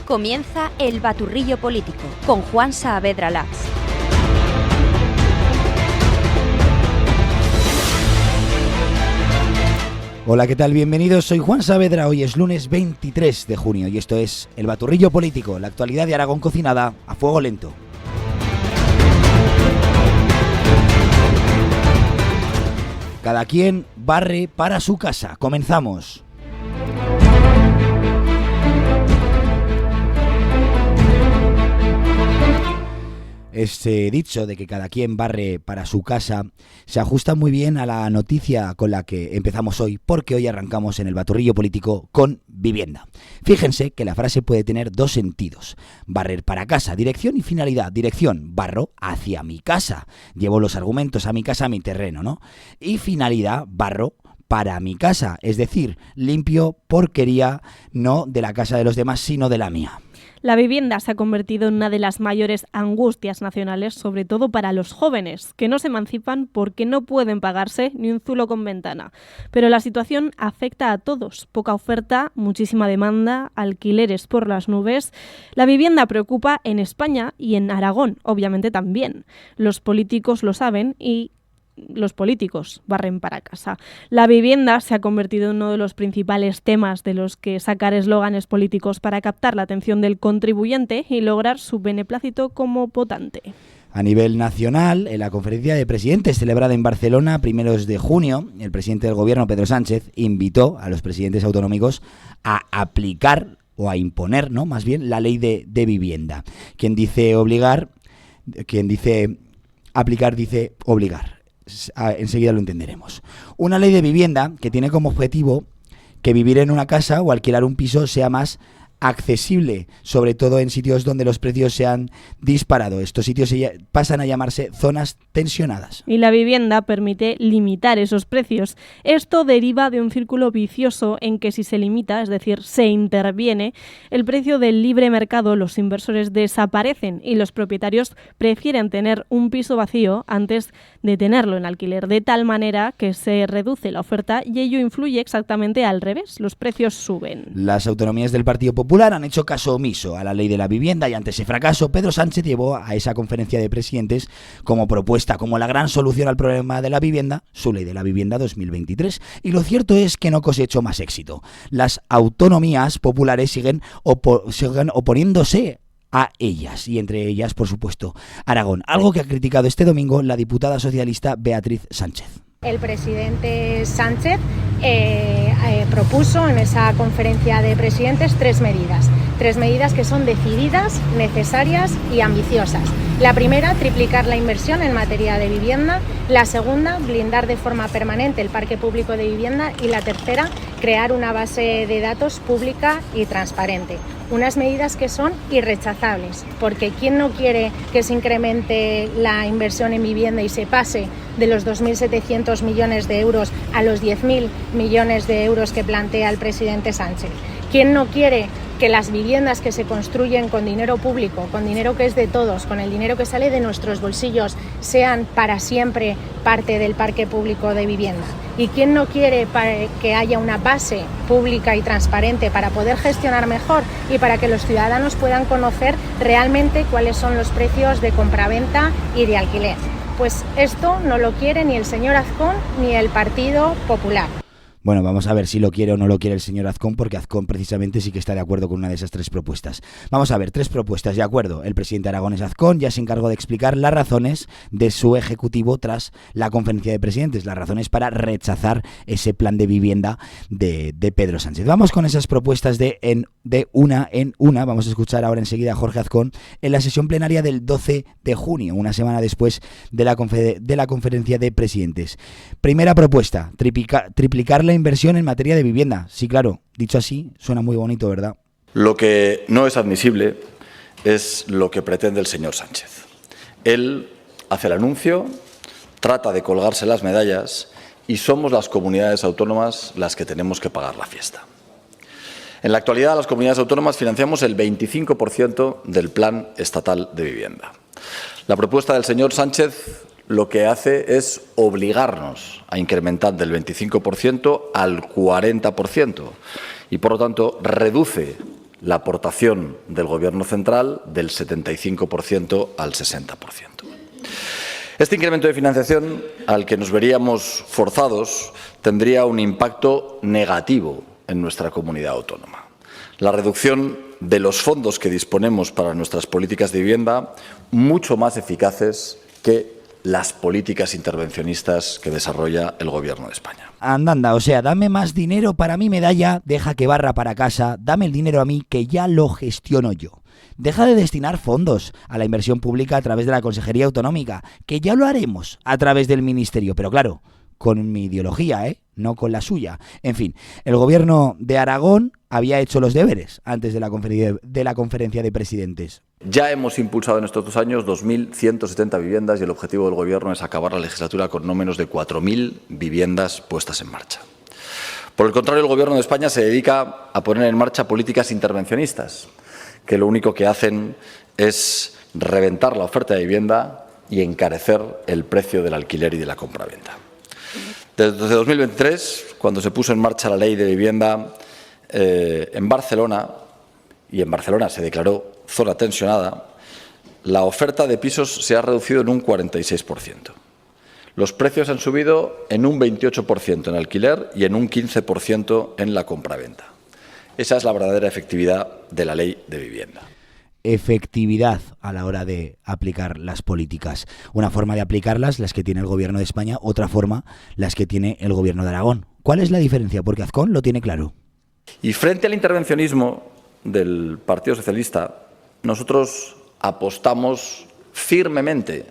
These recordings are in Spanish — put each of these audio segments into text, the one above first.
Comienza El Baturrillo Político con Juan Saavedra Lax. Hola, ¿qué tal? Bienvenidos, soy Juan Saavedra. Hoy es lunes 23 de junio y esto es El Baturrillo Político, la actualidad de Aragón cocinada a fuego lento. Cada quien barre para su casa. Comenzamos. Este dicho de que cada quien barre para su casa se ajusta muy bien a la noticia con la que empezamos hoy, porque hoy arrancamos en el Baturrillo Político con vivienda. Fíjense que la frase puede tener dos sentidos: barrer para casa, dirección y finalidad. Dirección, barro hacia mi casa, llevo los argumentos a mi casa, a mi terreno, ¿no? Y finalidad, barro para mi casa, es decir, limpio porquería, no de la casa de los demás, sino de la mía. La vivienda se ha convertido en una de las mayores angustias nacionales, sobre todo para los jóvenes, que no se emancipan porque no pueden pagarse ni un zulo con ventana. Pero la situación afecta a todos. Poca oferta, muchísima demanda, alquileres por las nubes. La vivienda preocupa en España y en Aragón, obviamente también. Los políticos lo saben y los políticos barren para casa. La vivienda se ha convertido en uno de los principales temas de los que sacar eslóganes políticos para captar la atención del contribuyente y lograr su beneplácito como votante. A nivel nacional, en la conferencia de presidentes celebrada en Barcelona a primeros de junio, el presidente del gobierno, Pedro Sánchez, invitó a los presidentes autonómicos a aplicar o a imponer, ¿no?, más bien, la ley de vivienda. Quien dice aplicar dice obligar. Enseguida lo entenderemos. Una ley de vivienda que tiene como objetivo que vivir en una casa o alquilar un piso sea más accesible, sobre todo en sitios donde los precios se han disparado. Estos sitios pasan a llamarse zonas tensionadas. Y la vivienda permite limitar esos precios. Esto deriva de un círculo vicioso en que si se limita, es decir, se interviene, el precio del libre mercado, los inversores desaparecen y los propietarios prefieren tener un piso vacío antes de tenerlo en alquiler, de tal manera que se reduce la oferta y ello influye exactamente al revés. Los precios suben. Las autonomías del Partido Popular han hecho caso omiso a la ley de la vivienda y ante ese fracaso Pedro Sánchez llevó a esa conferencia de presidentes como propuesta, como la gran solución al problema de la vivienda, su ley de la vivienda 2023. Y lo cierto es que no cosechó más éxito. Las autonomías populares siguen oponiéndose a ellas, y entre ellas, por supuesto, Aragón, algo que ha criticado este domingo la diputada socialista Beatriz Sánchez. El presidente Sánchez propuso en esa conferencia de presidentes tres medidas que son decididas, necesarias y ambiciosas. La primera, triplicar la inversión en materia de vivienda; la segunda, blindar de forma permanente el parque público de vivienda; y la tercera, crear una base de datos pública y transparente. Unas medidas que son irrechazables, porque ¿quién no quiere que se incremente la inversión en vivienda y se pase de los 2.700 millones de euros a los 10.000 millones de euros que plantea el presidente Sánchez? ¿Quién no quiere que las viviendas que se construyen con dinero público, con dinero que es de todos, con el dinero que sale de nuestros bolsillos, sean para siempre parte del parque público de vivienda? ¿Y quién no quiere que haya una base pública y transparente para poder gestionar mejor y para que los ciudadanos puedan conocer realmente cuáles son los precios de compraventa y de alquiler? Pues esto no lo quiere ni el señor Azcón ni el Partido Popular. Bueno, vamos a ver si lo quiere o no lo quiere el señor Azcón, porque Azcón precisamente sí que está de acuerdo con una de esas tres propuestas. Vamos a ver, tres propuestas de acuerdo. El presidente aragonés Azcón ya se encargó de explicar las razones de su ejecutivo tras la conferencia de presidentes, las razones para rechazar ese plan de vivienda de Pedro Sánchez. Vamos con esas propuestas de una en una. Vamos a escuchar ahora enseguida a Jorge Azcón en la sesión plenaria del 12 de junio, una semana después de la conferencia de presidentes. Primera propuesta, triplicar la inversión en materia de vivienda. Sí, claro, dicho así, suena muy bonito, ¿verdad? Lo que no es admisible es lo que pretende el señor Sánchez. Él hace el anuncio, trata de colgarse las medallas y somos las comunidades autónomas las que tenemos que pagar la fiesta. En la actualidad, las comunidades autónomas financiamos el 25% del Plan Estatal de Vivienda. La propuesta del señor Sánchez lo que hace es obligarnos a incrementar del 25% al 40% y, por lo tanto, reduce la aportación del Gobierno central del 75% al 60%. Este incremento de financiación al que nos veríamos forzados tendría un impacto negativo en nuestra comunidad autónoma. La reducción de los fondos que disponemos para nuestras políticas de vivienda, mucho más eficaces que las políticas intervencionistas que desarrolla el Gobierno de España. Andanda, o sea, dame más dinero para mi medalla, deja que barra para casa, dame el dinero a mí que ya lo gestiono yo. Deja de destinar fondos a la inversión pública a través de la Consejería Autonómica, que ya lo haremos a través del Ministerio, pero claro, con mi ideología, no con la suya. En fin, el Gobierno de Aragón había hecho los deberes antes de la conferencia de presidentes. Ya hemos impulsado en estos 2 años 2.170 viviendas y el objetivo del Gobierno es acabar la legislatura con no menos de 4.000 viviendas puestas en marcha. Por el contrario, el Gobierno de España se dedica a poner en marcha políticas intervencionistas, que lo único que hacen es reventar la oferta de vivienda y encarecer el precio del alquiler y de la compraventa. Desde 2023, cuando se puso en marcha la ley de vivienda en Barcelona, y en Barcelona se declaró zona tensionada, la oferta de pisos se ha reducido en un 46%. Los precios han subido en un 28% en alquiler y en un 15% en la compraventa. Esa es la verdadera efectividad de la ley de vivienda. Efectividad a la hora de aplicar las políticas. Una forma de aplicarlas, las que tiene el Gobierno de España, otra forma, las que tiene el Gobierno de Aragón. ¿Cuál es la diferencia? Porque Azcón lo tiene claro. Y frente al intervencionismo del Partido Socialista, nosotros apostamos firmemente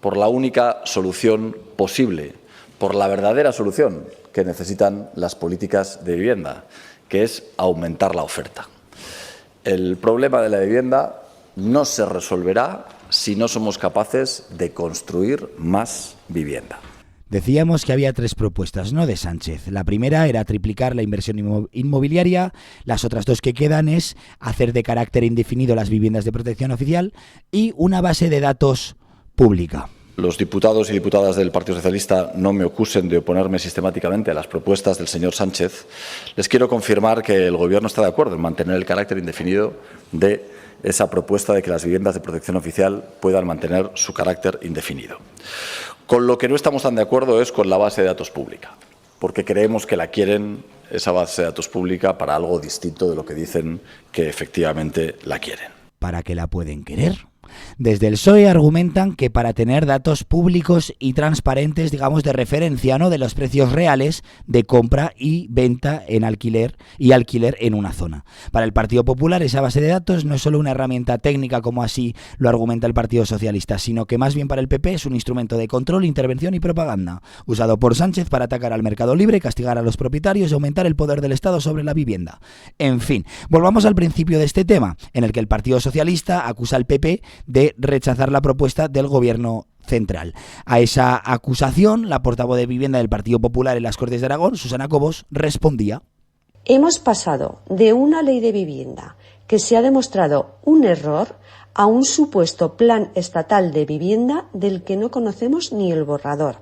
por la única solución posible, por la verdadera solución que necesitan las políticas de vivienda, que es aumentar la oferta. El problema de la vivienda no se resolverá si no somos capaces de construir más vivienda. Decíamos que había 3 propuestas, ¿no?, de Sánchez. La primera era triplicar la inversión inmobiliaria, las otras 2 que quedan es hacer de carácter indefinido las viviendas de protección oficial y una base de datos pública. Los diputados y diputadas del Partido Socialista no me acusen de oponerme sistemáticamente a las propuestas del señor Sánchez. Les quiero confirmar que el Gobierno está de acuerdo en mantener el carácter indefinido de esa propuesta de que las viviendas de protección oficial puedan mantener su carácter indefinido. Con lo que no estamos tan de acuerdo es con la base de datos pública, porque creemos que la quieren, esa base de datos pública, para algo distinto de lo que dicen que efectivamente la quieren. ¿Para qué la pueden querer? Desde el PSOE argumentan que para tener datos públicos y transparentes, digamos, de referencia, ¿no?, de los precios reales de compra y venta en alquiler y alquiler en una zona. Para el Partido Popular esa base de datos no es solo una herramienta técnica, como así lo argumenta el Partido Socialista, sino que más bien para el PP es un instrumento de control, intervención y propaganda, usado por Sánchez para atacar al mercado libre, castigar a los propietarios y aumentar el poder del Estado sobre la vivienda. En fin, volvamos al principio de este tema, en el que el Partido Socialista acusa al PP de rechazar la propuesta del Gobierno central. A esa acusación, la portavoz de Vivienda del Partido Popular en las Cortes de Aragón, Susana Cobos, respondía: hemos pasado de una ley de vivienda que se ha demostrado un error a un supuesto plan estatal de vivienda del que no conocemos ni el borrador.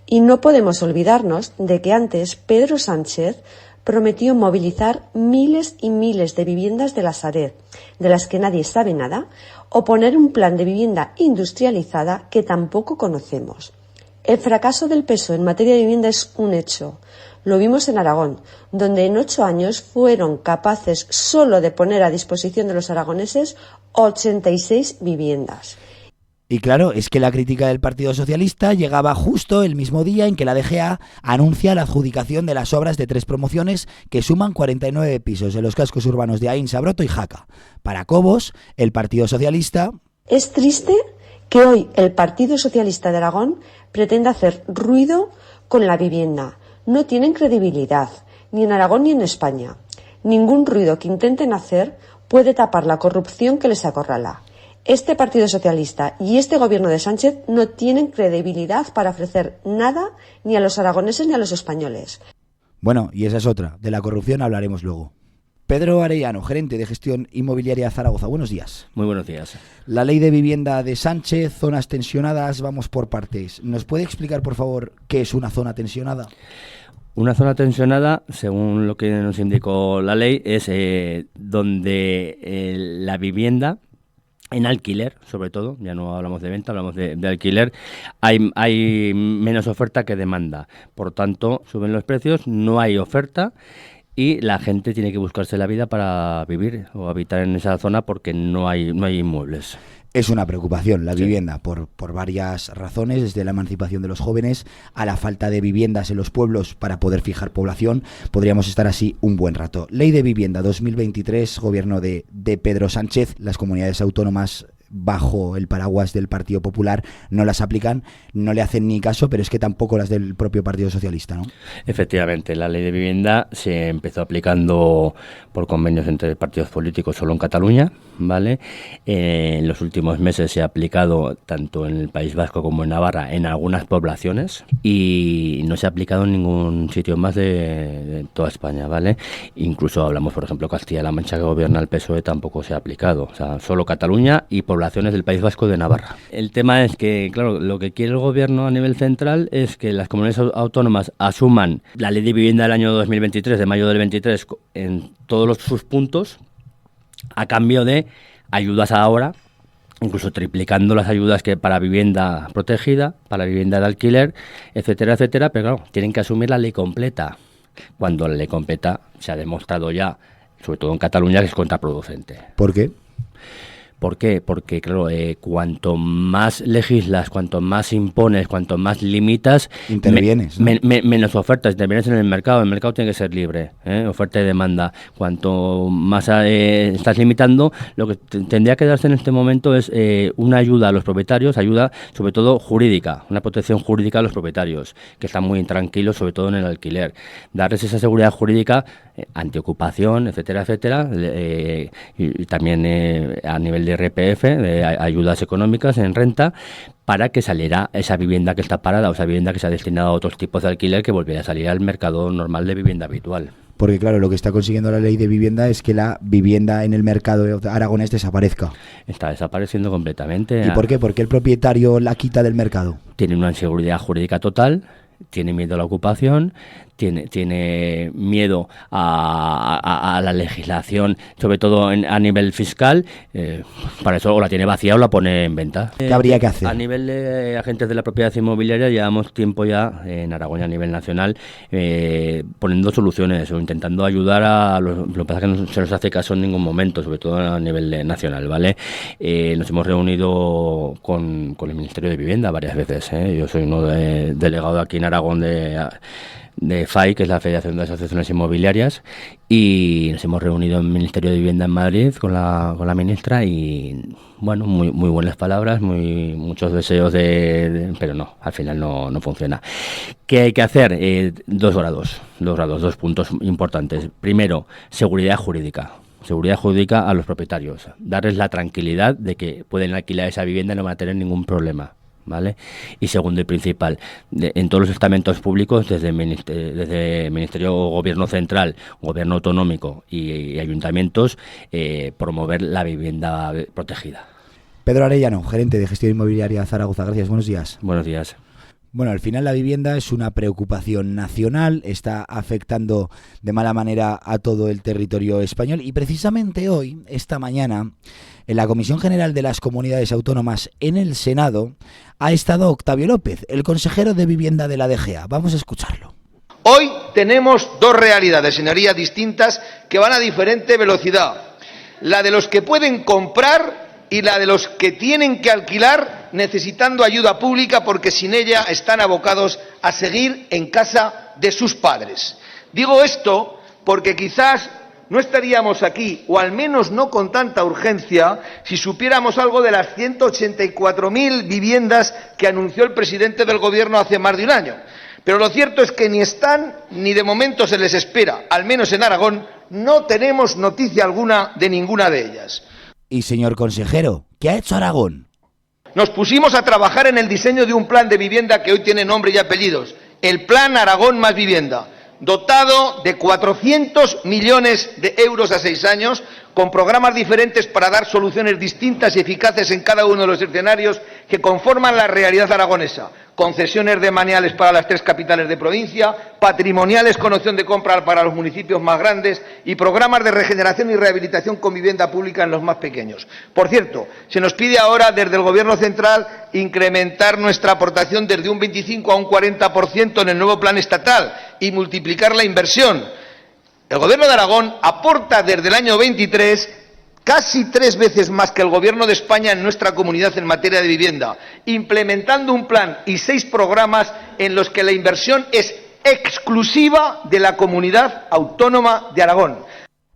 Y no podemos olvidarnos de que antes Pedro Sánchez prometió movilizar miles y miles de viviendas de la Sareb, de las que nadie sabe nada, o poner un plan de vivienda industrializada que tampoco conocemos. El fracaso del PSOE en materia de vivienda es un hecho. Lo vimos en Aragón, donde en 8 años fueron capaces solo de poner a disposición de los aragoneses 86 viviendas. Y claro, es que la crítica del Partido Socialista llegaba justo el mismo día en que la DGA anuncia la adjudicación de las obras de 3 promociones que suman 49 pisos en los cascos urbanos de Aín, Sabroto y Jaca. Para Cobos, el Partido Socialista... Es triste que hoy el Partido Socialista de Aragón pretenda hacer ruido con la vivienda. No tienen credibilidad, ni en Aragón ni en España. Ningún ruido que intenten hacer puede tapar la corrupción que les acorrala. Este Partido Socialista y este Gobierno de Sánchez no tienen credibilidad para ofrecer nada ni a los aragoneses ni a los españoles. Bueno, y esa es otra. De la corrupción hablaremos luego. Pedro Arellano, gerente de gestión inmobiliaria Zaragoza. Buenos días. Muy buenos días. La ley de vivienda de Sánchez, zonas tensionadas, vamos por partes. ¿Nos puede explicar, por favor, qué es una zona tensionada? Una zona tensionada, según lo que nos indicó la ley, es donde la vivienda en alquiler, sobre todo, ya no hablamos de venta, hablamos de alquiler, hay menos oferta que demanda. Por tanto, suben los precios, no hay oferta y la gente tiene que buscarse la vida para vivir o habitar en esa zona porque no hay inmuebles. Es una preocupación la vivienda por varias razones, desde la emancipación de los jóvenes a la falta de viviendas en los pueblos para poder fijar población. Podríamos estar así un buen rato. Ley de Vivienda 2023, gobierno de Pedro Sánchez. Las comunidades autónomas bajo el paraguas del Partido Popular no las aplican, no le hacen ni caso, pero es que tampoco las del propio Partido Socialista, ¿no? Efectivamente, la ley de vivienda se empezó aplicando por convenios entre partidos políticos solo en Cataluña, ¿vale? En los últimos meses se ha aplicado tanto en el País Vasco como en Navarra en algunas poblaciones y no se ha aplicado en ningún sitio más de toda España, ¿vale? Incluso hablamos, por ejemplo, Castilla-La Mancha, que gobierna el PSOE, tampoco se ha aplicado, o sea, solo Cataluña y poblaciones del País Vasco de Navarra. El tema es que, claro, lo que quiere el gobierno a nivel central es que las comunidades autónomas asuman la ley de vivienda del año 2023, de mayo del 23, en todos sus puntos, a cambio de ayudas ahora, incluso triplicando las ayudas que para vivienda protegida, para vivienda de alquiler, etcétera, etcétera, pero claro, tienen que asumir la ley completa, cuando la ley completa se ha demostrado ya, sobre todo en Cataluña, que es contraproducente. ¿Por qué? ¿Por qué? Porque, claro, cuanto más legislas, cuanto más impones, cuanto más limitas, intervienes, ¿no? Menos ofertas, intervienes en el mercado tiene que ser libre, oferta y demanda. Cuanto más estás limitando, lo que tendría que darse en este momento es una ayuda a los propietarios, ayuda sobre todo jurídica, una protección jurídica a los propietarios, que están muy intranquilos, sobre todo en el alquiler. Darles esa seguridad jurídica, antiocupación, etcétera, etcétera, y también a nivel de IRPF, de ayudas económicas en renta, para que saliera esa vivienda que está parada o esa vivienda que se ha destinado a otros tipos de alquiler, que volviera a salir al mercado normal de vivienda habitual. Porque claro, lo que está consiguiendo la ley de vivienda es que la vivienda en el mercado aragonés desaparezca. Está desapareciendo completamente. ¿Y por qué? Porque el propietario la quita del mercado. Tiene una inseguridad jurídica total, tiene miedo a la ocupación, tiene miedo a la legislación, sobre todo a nivel fiscal. Para eso o la tiene vacía o la pone en venta. ¿Qué habría que hacer? A nivel de agentes de la propiedad inmobiliaria llevamos tiempo ya en Aragón y a nivel nacional poniendo soluciones o intentando ayudar a los... Lo que pasa es que no se nos hace caso en ningún momento, sobre todo a nivel nacional, ¿vale? Nos hemos reunido con el Ministerio de Vivienda varias veces, Yo soy uno delegado aquí en Aragón de FAI, que es la Federación de Asociaciones Inmobiliarias, y nos hemos reunido en el Ministerio de Vivienda en Madrid con la ministra y, bueno, muy buenas palabras, muchos deseos pero no, al final no funciona. ¿Qué hay que hacer? Dos puntos importantes. Primero, seguridad jurídica a los propietarios, darles la tranquilidad de que pueden alquilar esa vivienda y no van a tener ningún problema, ¿vale? Y segundo y principal, en todos los estamentos públicos, desde Ministerio o Gobierno Central, Gobierno Autonómico y ayuntamientos, promover la vivienda protegida. Pedro Arellano, gerente de Gestión Inmobiliaria Zaragoza. Gracias, buenos días. Buenos días. Bueno, al final la vivienda es una preocupación nacional, está afectando de mala manera a todo el territorio español y precisamente hoy, esta mañana, en la Comisión General de las Comunidades Autónomas en el Senado, ha estado Octavio López, el consejero de Vivienda de la DGA. Vamos a escucharlo. Hoy tenemos dos realidades, señorías, distintas que van a diferente velocidad. La de los que pueden comprar y la de los que tienen que alquilar necesitando ayuda pública porque sin ella están abocados a seguir en casa de sus padres. Digo esto porque quizás no estaríamos aquí, o al menos no con tanta urgencia, si supiéramos algo de las 184.000 viviendas que anunció el presidente del Gobierno hace más de un año. Pero lo cierto es que ni están ni de momento se les espera. Al menos en Aragón no tenemos noticia alguna de ninguna de ellas. Y señor consejero, ¿qué ha hecho Aragón? Nos pusimos a trabajar en el diseño de un plan de vivienda que hoy tiene nombre y apellidos, el Plan Aragón Más Vivienda, dotado de 400 millones de euros a 6 años, con programas diferentes para dar soluciones distintas y eficaces en cada uno de los escenarios que conforman la realidad aragonesa, concesiones de maniales para las 3 capitales de provincia, patrimoniales con opción de compra para los municipios más grandes y programas de regeneración y rehabilitación con vivienda pública en los más pequeños. Por cierto, se nos pide ahora desde el Gobierno central incrementar nuestra aportación desde un 25 a un 40% en el nuevo plan estatal y multiplicar la inversión. El Gobierno de Aragón aporta desde el año 23 casi 3 veces más que el Gobierno de España en nuestra comunidad en materia de vivienda, implementando un plan y 6 programas en los que la inversión es exclusiva de la Comunidad Autónoma de Aragón.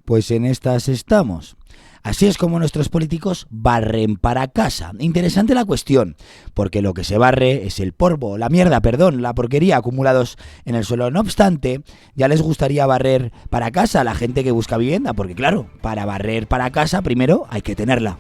Pues en estas estamos. Así es como nuestros políticos barren para casa. Interesante la cuestión, porque lo que se barre es el polvo, la porquería acumulados en el suelo. No obstante, ya les gustaría barrer para casa a la gente que busca vivienda, porque claro, para barrer para casa primero hay que tenerla.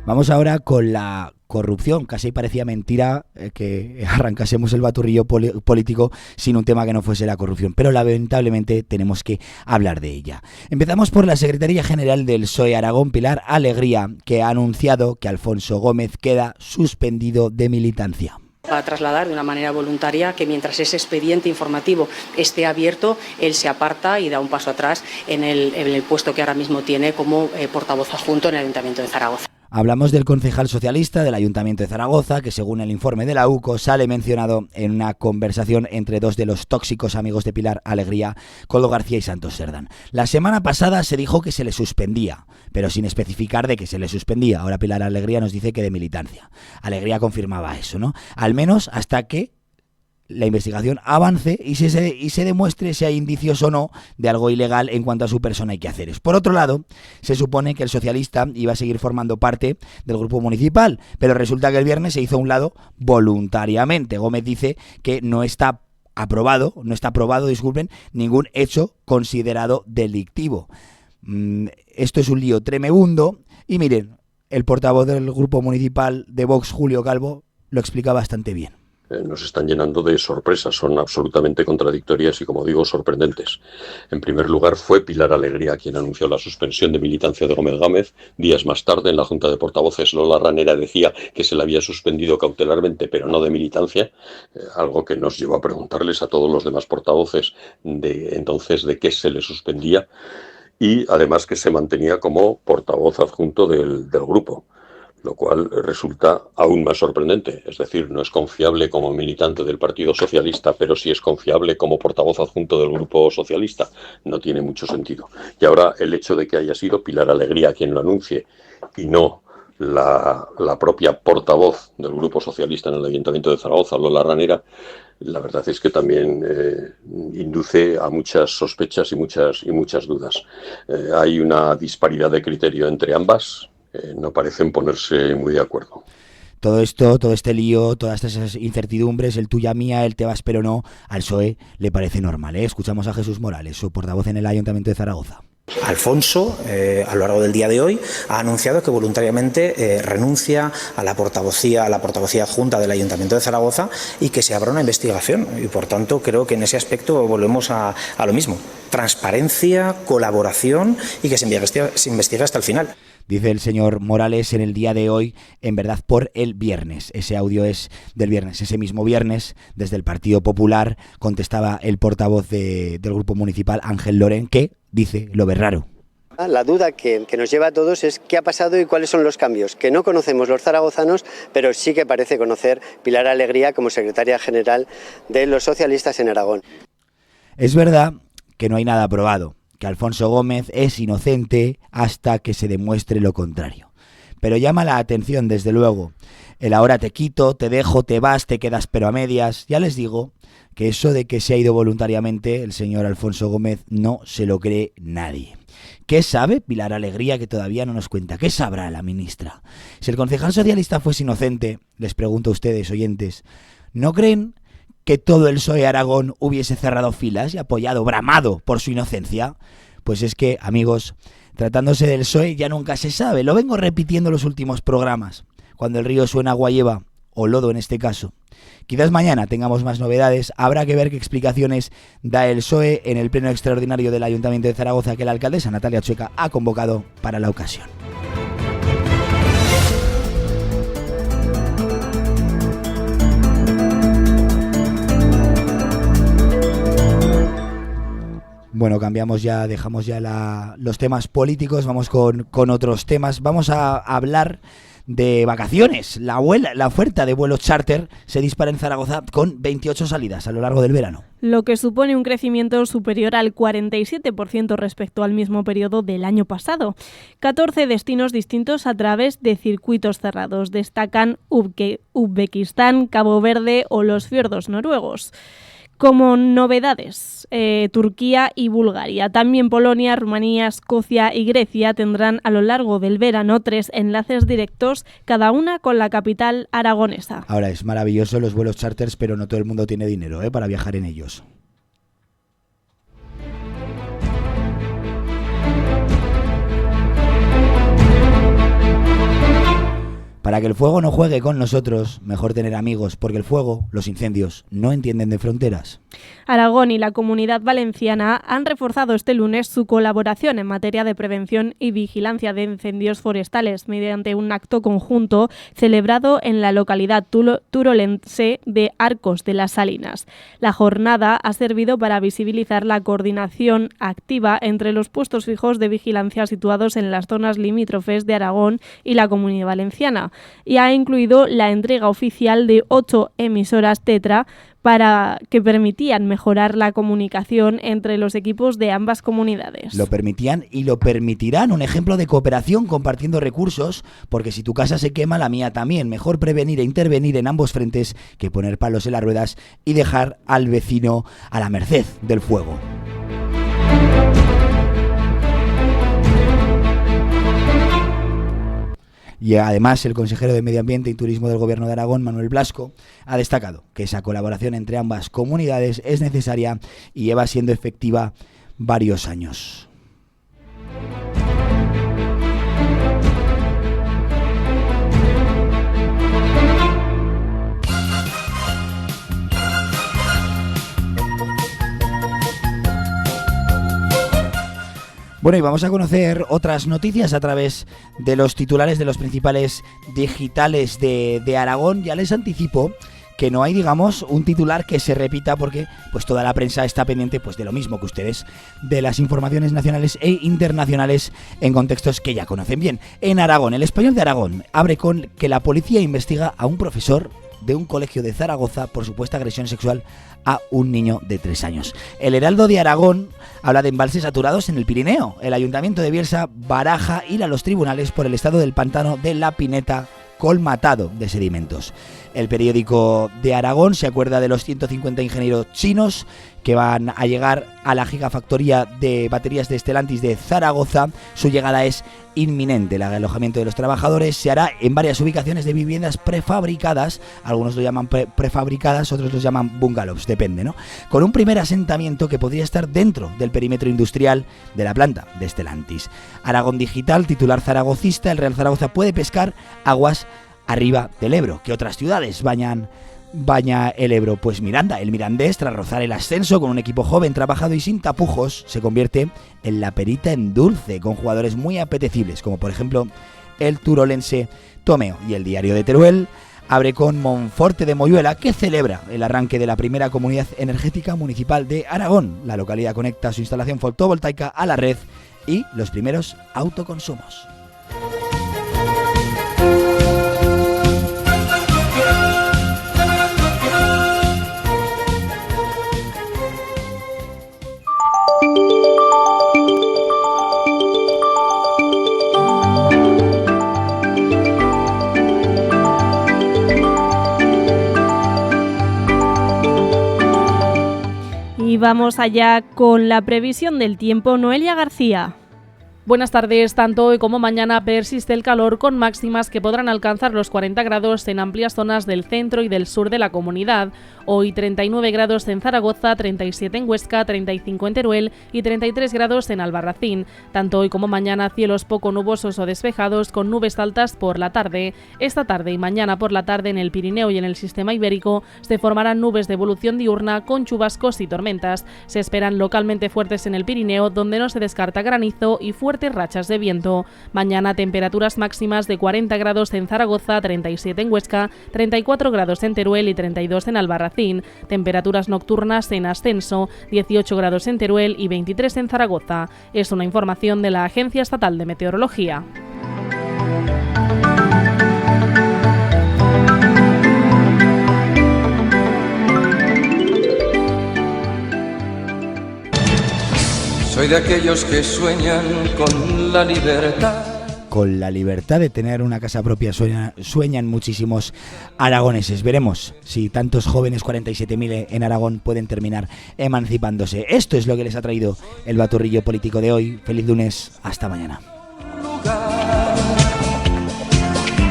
Vamos ahora con la corrupción. Casi parecía mentira que arrancásemos el baturrillo político sin un tema que no fuese la corrupción, pero lamentablemente tenemos que hablar de ella. Empezamos por la secretaria general del PSOE Aragón, Pilar Alegría, que ha anunciado que Alfonso Gómez queda suspendido de militancia. A trasladar de una manera voluntaria que mientras ese expediente informativo esté abierto, él se aparta y da un paso atrás en el puesto que ahora mismo tiene como portavoz adjunto en el Ayuntamiento de Zaragoza. Hablamos del concejal socialista del Ayuntamiento de Zaragoza, que según el informe de la UCO sale mencionado en una conversación entre 2 de los tóxicos amigos de Pilar Alegría, Coldo García y Santos Serdán. La semana pasada se dijo que se le suspendía, pero sin especificar de qué se le suspendía. Ahora Pilar Alegría nos dice que de militancia. Alegría confirmaba eso, ¿no? Al menos hasta que la investigación avance y se demuestre si hay indicios o no de algo ilegal en cuanto a su persona y quehaceres. Por otro lado, se supone que el socialista iba a seguir formando parte del grupo municipal, pero resulta que el viernes se hizo a un lado voluntariamente. Gómez dice que no está aprobado, ningún hecho considerado delictivo. Esto es un lío tremebundo y miren, el portavoz del grupo municipal de Vox, Julio Calvo, lo explica bastante bien. Nos están llenando de sorpresas, son absolutamente contradictorias y, como digo, sorprendentes. En primer lugar, fue Pilar Alegría quien anunció la suspensión de militancia de Gómez Gámez. Días más tarde, en la Junta de Portavoces, Lola Ranera decía que se la había suspendido cautelarmente, pero no de militancia, algo que nos llevó a preguntarles a todos los demás portavoces de qué se le suspendía, y además que se mantenía como portavoz adjunto del grupo, lo cual resulta aún más sorprendente. Es decir, no es confiable como militante del Partido Socialista, pero sí es confiable como portavoz adjunto del Grupo Socialista. No tiene mucho sentido. Y ahora el hecho de que haya sido Pilar Alegría quien lo anuncie y no la propia portavoz del Grupo Socialista en el Ayuntamiento de Zaragoza, Lola Ranera, la verdad es que también induce a muchas sospechas y muchas dudas. Hay una disparidad de criterio entre ambas. No parecen ponerse muy de acuerdo. Todo esto, todo este lío, todas estas incertidumbres, el tuya mía, el te vas pero no, al PSOE le parece normal, ¿eh? Escuchamos a Jesús Morales, su portavoz en el Ayuntamiento de Zaragoza. Alfonso, a lo largo del día de hoy, ha anunciado que voluntariamente renuncia a la portavocía adjunta del Ayuntamiento de Zaragoza y que se abra una investigación. Y por tanto, creo que en ese aspecto volvemos a lo mismo. Transparencia, colaboración y que se investigue hasta el final. Dice el señor Morales en el día de hoy, en verdad por el viernes. Ese audio es del viernes. Ese mismo viernes, desde el Partido Popular, contestaba el portavoz del Grupo Municipal, Ángel Loren, que dice lo ve raro. La duda que nos lleva a todos es qué ha pasado y cuáles son los cambios, que no conocemos los zaragozanos, pero sí que parece conocer Pilar Alegría como secretaria general de los socialistas en Aragón. Es verdad que no hay nada probado, que Alfonso Gómez es inocente hasta que se demuestre lo contrario. Pero llama la atención, desde luego, el ahora te quito, te dejo, te vas, te quedas pero a medias. Ya les digo que eso de que se ha ido voluntariamente el señor Alfonso Gómez no se lo cree nadie. ¿Qué sabe Pilar Alegría que todavía no nos cuenta? ¿Qué sabrá la ministra? Si el concejal socialista fuese inocente, les pregunto a ustedes, oyentes, ¿no creen que todo el PSOE Aragón hubiese cerrado filas y apoyado, bramado por su inocencia? Pues es que, amigos, tratándose del PSOE ya nunca se sabe. Lo vengo repitiendo en los últimos programas. Cuando el río suena agua lleva, o lodo en este caso. Quizás mañana tengamos más novedades, habrá que ver qué explicaciones da el PSOE en el pleno extraordinario del Ayuntamiento de Zaragoza que la alcaldesa Natalia Chueca ha convocado para la ocasión. Bueno, cambiamos ya, dejamos ya los temas políticos, vamos con otros temas. Vamos a hablar de vacaciones. La oferta de vuelos charter se dispara en Zaragoza con 28 salidas a lo largo del verano. Lo que supone un crecimiento superior al 47% respecto al mismo periodo del año pasado. 14 destinos distintos a través de circuitos cerrados. Destacan Uzbekistán, Cabo Verde o los fiordos noruegos. Como novedades, Turquía y Bulgaria. También Polonia, Rumanía, Escocia y Grecia tendrán a lo largo del verano 3 enlaces directos, cada una con la capital aragonesa. Ahora, es maravilloso los vuelos charters, pero no todo el mundo tiene dinero para viajar en ellos. Para que el fuego no juegue con nosotros, mejor tener amigos, porque el fuego, los incendios, no entienden de fronteras. Aragón y la Comunidad Valenciana han reforzado este lunes su colaboración en materia de prevención y vigilancia de incendios forestales mediante un acto conjunto celebrado en la localidad turolense de Arcos de las Salinas. La jornada ha servido para visibilizar la coordinación activa entre los puestos fijos de vigilancia situados en las zonas limítrofes de Aragón y la Comunidad Valenciana, y ha incluido la entrega oficial de 8 emisoras Tetra para que permitían mejorar la comunicación entre los equipos de ambas comunidades. Lo permitían y lo permitirán, un ejemplo de cooperación compartiendo recursos, porque si tu casa se quema, la mía también. Mejor prevenir e intervenir en ambos frentes que poner palos en las ruedas y dejar al vecino a la merced del fuego. Y además el consejero de Medio Ambiente y Turismo del Gobierno de Aragón, Manuel Blasco, ha destacado que esa colaboración entre ambas comunidades es necesaria y lleva siendo efectiva varios años. Bueno, y vamos a conocer otras noticias a través de los titulares de los principales digitales de Aragón. Ya les anticipo que no hay, digamos, un titular que se repita porque pues toda la prensa está pendiente pues de lo mismo que ustedes, de las informaciones nacionales e internacionales en contextos que ya conocen bien. En Aragón, El Español de Aragón abre con que la policía investiga a un profesor de un colegio de Zaragoza por supuesta agresión sexual a un niño de 3 años. El Heraldo de Aragón habla de embalses saturados en el Pirineo. El Ayuntamiento de Bielsa baraja ir a los tribunales por el estado del pantano de La Pineta colmatado de sedimentos. El periódico de Aragón se acuerda de los 150 ingenieros chinos que van a llegar a la gigafactoría de baterías de Stellantis de Zaragoza. Su llegada es inminente. El alojamiento de los trabajadores se hará en varias ubicaciones de viviendas prefabricadas. Algunos lo llaman prefabricadas, otros los llaman bungalows, depende, ¿no? Con un primer asentamiento que podría estar dentro del perímetro industrial de la planta de Stellantis. Aragón Digital, titular zaragocista, el Real Zaragoza puede pescar aguas arriba del Ebro. ¿Qué otras ciudades baña el Ebro? Pues Miranda. El mirandés, tras rozar el ascenso con un equipo joven, trabajado y sin tapujos, se convierte en la perita en dulce, con jugadores muy apetecibles, como por ejemplo el turolense Tomeo. Y el Diario de Teruel abre con Monforte de Moyuela, que celebra el arranque de la primera comunidad energética municipal de Aragón. La localidad conecta su instalación fotovoltaica a la red y los primeros autoconsumos. Y vamos allá con la previsión del tiempo. Noelia García. Buenas tardes. Tanto hoy como mañana persiste el calor, con máximas que podrán alcanzar los 40 grados en amplias zonas del centro y del sur de la comunidad. Hoy 39 grados en Zaragoza, 37 en Huesca, 35 en Teruel y 33 grados en Albarracín. Tanto hoy como mañana cielos poco nubosos o despejados con nubes altas por la tarde. Esta tarde y mañana por la tarde en el Pirineo y en el sistema ibérico se formarán nubes de evolución diurna con chubascos y tormentas. Se esperan localmente fuertes en el Pirineo, donde no se descarta granizo y fuertes rachas de viento. Mañana temperaturas máximas de 40 grados en Zaragoza, 37 en Huesca, 34 grados en Teruel y 32 en Albarracín. Temperaturas nocturnas en ascenso, 18 grados en Teruel y 23 en Zaragoza. Es una información de la Agencia Estatal de Meteorología. Soy de aquellos que sueñan con la libertad. Con la libertad de tener una casa propia sueñan muchísimos aragoneses. Veremos si tantos jóvenes, 47.000 en Aragón, pueden terminar emancipándose. Esto es lo que les ha traído el baturrillo político de hoy. Feliz lunes, hasta mañana.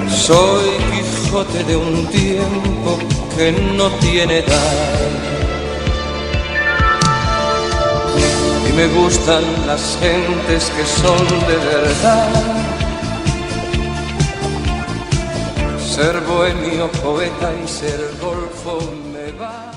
Soy Quijote de un tiempo que no tiene edad. Y me gustan las gentes que son de verdad. Ser bohemio, poeta y ser golfo me va.